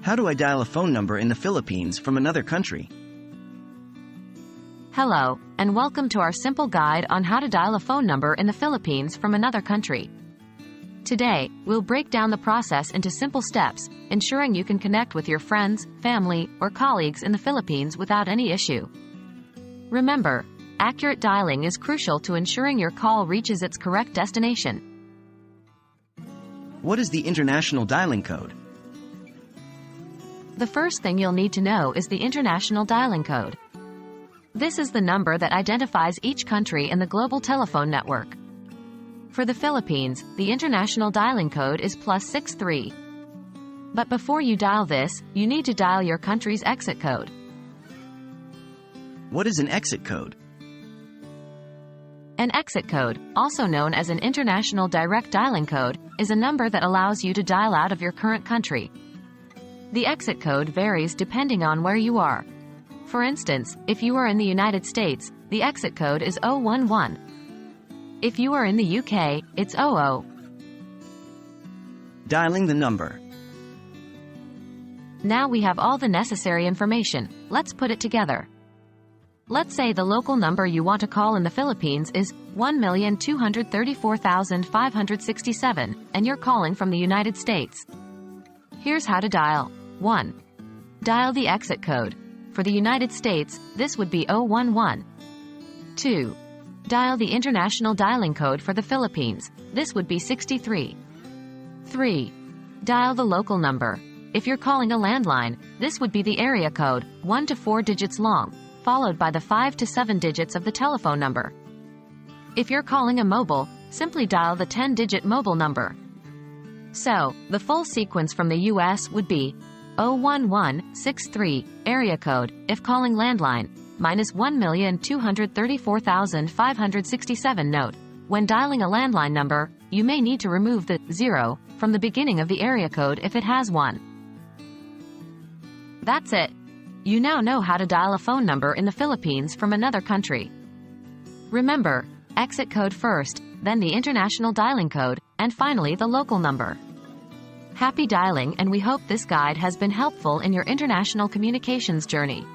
How do I dial a phone number in the Philippines from another country? Hello, and welcome to our simple guide on how to dial a phone number in the Philippines from another country. Today, we'll break down the process into simple steps, ensuring you can connect with your friends, family, or colleagues in the Philippines without any issue. Remember, accurate dialing is crucial to ensuring your call reaches its correct destination. What is the international dialing code? The first thing you'll need to know is the international dialing code. This is the number that identifies each country in the global telephone network. For the Philippines, the international dialing code is +63. But before you dial this, you need to dial your country's exit code. What is an exit code? An exit code, also known as an international direct dialing code, is a number that allows you to dial out of your current country. The exit code varies depending on where you are. For instance, if you are in the United States, the exit code is 011. If you are in the UK, it's 00. Dialing the number. Now we have all the necessary information. Let's put it together. Let's say the local number you want to call in the Philippines is 1,234,567, and you're calling from the United States. Here's how to dial. 1. Dial the exit code. For the United States, this would be 011. 2. Dial the international dialing code for the Philippines. This would be 63. 3. Dial the local number. If you're calling a landline, this would be the area code, 1 to 4 digits long, followed by the 5 to 7 digits of the telephone number. If you're calling a mobile, simply dial the 10-digit mobile number. So, the full sequence from the US would be 01163, area code, if calling landline, minus 1,234,567. Note, when dialing a landline number, you may need to remove the 0 from the beginning of the area code if it has one. That's it. You now know how to dial a phone number in the Philippines from another country. Remember, exit code first, then the international dialing code, and finally the local number. Happy dialing, and we hope this guide has been helpful in your international communications journey.